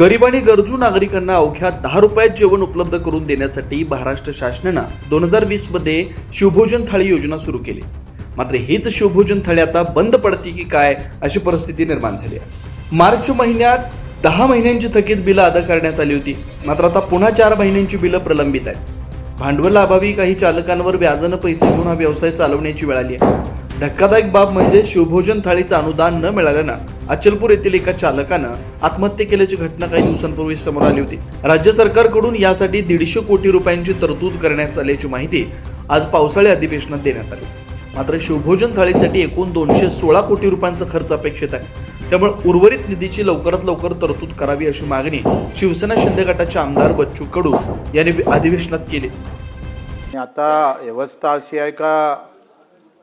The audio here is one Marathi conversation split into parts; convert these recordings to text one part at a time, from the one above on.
गरीब आणि गरजू नागरिकांना अवघ्या 10 रुपयात जेवण उपलब्ध करून देण्यासाठी महाराष्ट्र शासनानं 2020 मध्ये शिवभोजन थाळी योजना सुरू केली. मात्र हीच शिवभोजन थाळी आता बंद पडते की काय अशी परिस्थिती निर्माण झाली आहे. मार्च महिन्यात 10 महिन्यांची थकीत बिलं अदा करण्यात आली होती. मात्र आता पुन्हा 4 महिन्यांची बिलं प्रलंबित आहेत. भांडवलाअभावी काही चालकांवर व्याजानं पैसे घेऊन हा व्यवसाय चालवण्याची वेळ आली आहे. धक्कादायक बाब म्हणजे शिवभोजन थाळीचं अनुदान न मिळाल्यानं अचलपूर येथील एका चालकानं आत्महत्या केल्याची घटना काही दिवसांपूर्वी समोर आली होती. राज्य सरकारकडून यासाठी 150 कोटी रुपयांची तरतूद करण्यात आल्याची माहिती आज पावसाळी अधिवेशनात देण्यात आली. मात्र शिवभोजन थाळीसाठी एकूण 216 कोटी रुपयांचा खर्च अपेक्षित आहे. त्यामुळे उर्वरित निधीची लवकरात लवकर तरतूद करावी अशी मागणी शिवसेना शिंदे गटाचे आमदार बच्चू कडू यांनी अधिवेशनात केली. आता व्यवस्था अशी आहे का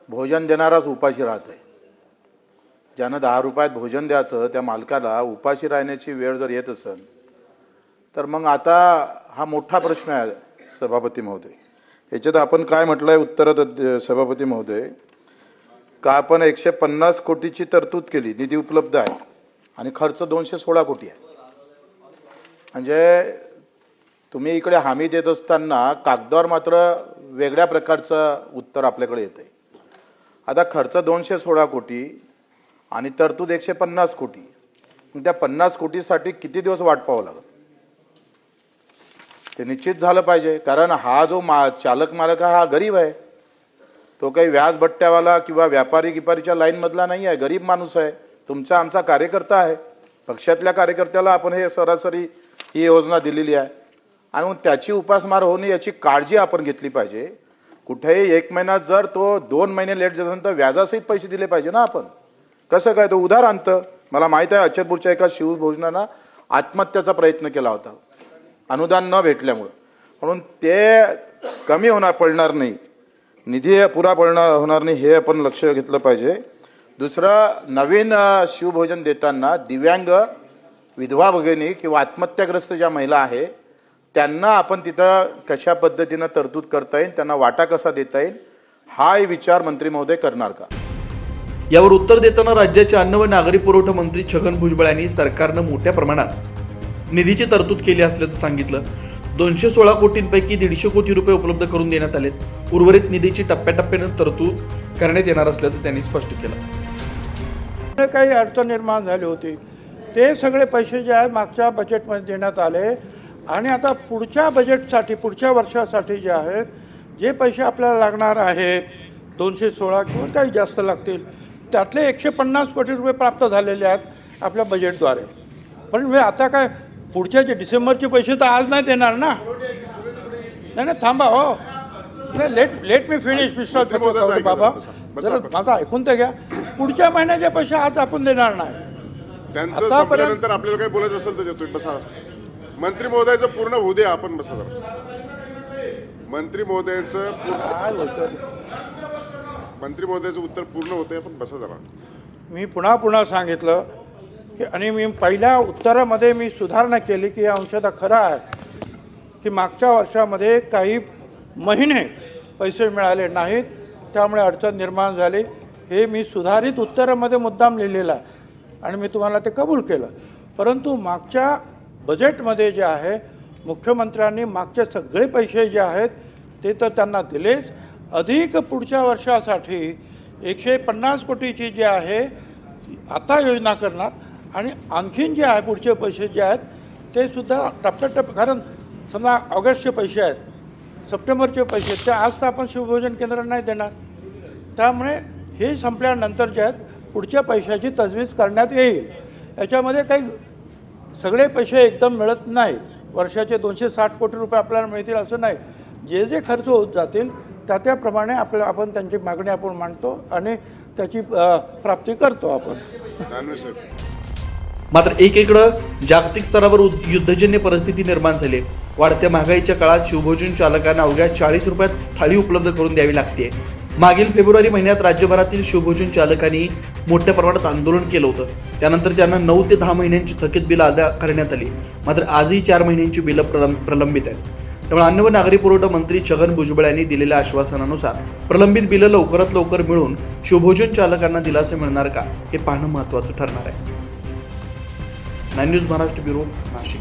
भोजन देणाराच उपाशी राहत आहे. ज्यानं 10 रुपयात भोजन द्यायचं त्या मालकाला उपाशी राहण्याची वेळ जर येत असेल तर मग आता हा मोठा प्रश्न आहे सभापती महोदय. याच्यात आपण काय म्हटलंय उत्तरात सभापती महोदय का आपण 150 कोटीची तरतूद केली, निधी उपलब्ध आहे आणि खर्च 216 कोटी आहे. म्हणजे तुम्ही इकडे हमी देत असताना कागदावर मात्र वेगळ्या प्रकारचं उत्तर आपल्याकडे येतं आहे. आता खर्च 216 कोटी आणि तरतूद 150 कोटी. मग त्या 50 कोटीसाठी किती दिवस वाट पाहावं लागेल ते निश्चित झालं पाहिजे. कारण हा जो चालक मालक हा गरीब आहे. तो काही व्याज भट्ट्यावाला किंवा व्यापारी गिपारीच्या लाईनमधला नाही आहे. गरीब माणूस आहे. तुमचा आमचा कार्यकर्ता आहे. पक्षातल्या कार्यकर्त्याला आपण हे सरासरी ही योजना दिलेली आहे आणि मग त्याची उपासमार होऊ नये याची काळजी आपण घेतली पाहिजे. कुठेही 1 महिना जर तो 2 महिने लेट झाला तर व्याजासहित पैसे दिले पाहिजे ना आपण. कसं काय तो उधार आणतं. मला माहीत आहे अचलपूरच्या एका शिवभोजनानं आत्महत्याचा प्रयत्न केला होता अनुदान न भेटल्यामुळं. म्हणून ते कमी पडणार नाही, निधी पुरा होणार नाही हे आपण लक्ष घेतलं पाहिजे. दुसरं नवीन शिवभोजन देताना दिव्यांग विधवा भगिनी किंवा आत्महत्याग्रस्त ज्या महिला आहे त्यांना आपण तिथं कशा पद्धतीनं तरतूद करता येईल, त्यांना वाटा कसा देता येईल हा विचार मंत्री महोदय करणार का. यावर उत्तर देताना राज्याचे अन्न व नागरी पुरवठा मंत्री छगन भुजबळ यांनी सरकारनं मोठ्या प्रमाणात निधीची तरतूद केली असल्याचं सांगितलं. 216 कोटींपैकी 150 कोटी रुपये उपलब्ध करून देण्यात आलेत. उर्वरित निधीची टप्प्याटप्प्यानं तरतूद करण्यात येणार असल्याचं त्यांनी स्पष्ट केलं. काही अडचण निर्माण झाली होती ते सगळे पैसे जे आहे मागच्या बजेटमध्ये देण्यात आले आणि आता पुढच्या बजेटसाठी पुढच्या वर्षासाठी जे आहेत जे पैसे आपल्याला लागणार आहेत 216 किंवा काही जास्त लागतील त्यातले 150 कोटी रुपये प्राप्त झालेले आहेत आपल्या बजेटद्वारे. पण आता काय पुढच्या जे डिसेंबरचे पैसे तर आज नाही देणार ना. नाही थांबा हो, लेट मी फिनिश मिस्टर बाबा जरा माझा ऐकून तर घ्या. पुढच्या महिन्याचे पैसे आज आपण देणार नाही. आतापर्यंत आपल्याला काही बोलायचं असेल तर देतोय. बसा मंत्री महोदयाचं पूर्ण होऊ द्या. आपण बसा जरा. मंत्री महोदयाचं उत्तर पूर्ण होते. आपण बसा जरा. मी पुन्हा सांगितलं की आणि मी पहिल्या उत्तरामध्ये मी सुधारणा केली की या अंशतः खरं आहे की मागच्या वर्षामध्ये काही महिने पैसे मिळाले नाहीत त्यामुळे अडचण निर्माण झाली. हे मी सुधारित उत्तरामध्ये मुद्दाम लिहिलेलं आहे आणि मी तुम्हाला ते कबूल केलं. परंतु मागच्या बजेटमध्ये जे आहे मुख्यमंत्र्यांनी मागचे सगळे पैसे जे आहेत ते तर त्यांना दिलेच. अधिक पुढच्या वर्षासाठी 150 कोटीची जी आहे आता योजना करणार आणि आणखीन जे आहे पुढचे पैसे जे आहेत ते सुद्धा टप्प्याटप्प्या. कारण समजा ऑगस्टचे पैसे आहेत, सप्टेंबरचे पैसे आहेत ते आज तर आपण शिवभोजन केंद्र नाही देणार. त्यामुळे हे संपल्यानंतर जे आहेत पुढच्या पैशाची तजवीज करण्यात येईल. याच्यामध्ये काही सगळे पैसे एकदम मिळत नाहीत. वर्षाचे 260 कोटी रुपये आपल्याला मिळतील असं नाही. जे जे खर्च होत जातील त्याप्रमाणे आपण त्यांची मागणी आपण मांडतो आणि त्याची प्राप्ती करतो आपण. मात्र एकीकडं जागतिक स्तरावर युद्धजन्य परिस्थिती निर्माण झाली. वाढत्या महागाईच्या काळात शिवभोजन चालकांना अवघ्या 40 रुपयात थाळी उपलब्ध करून द्यावी लागते. मागील फेब्रुवारी महिन्यात राज्यभरातील शिवभोजन चालकांनी मोठ्या प्रमाणात आंदोलन केलं होतं. त्यानंतर त्यांना 9 ते 10 महिन्यांची थकीत बिलं अदा करण्यात आली. मात्र आजही 4 महिन्यांची बिलं प्रलंबित आहेत. त्यामुळे अन्न व नागरी पुरवठा मंत्री छगन भुजबळ यांनी दिलेल्या आश्वासनानुसार प्रलंबित बिलं लवकरात लवकर मिळून शिवभोजन चालकांना दिलासा मिळणार का हे पाहणं महत्त्वाचं ठरणार आहे. Nine news Maharashtra bureau Nashik.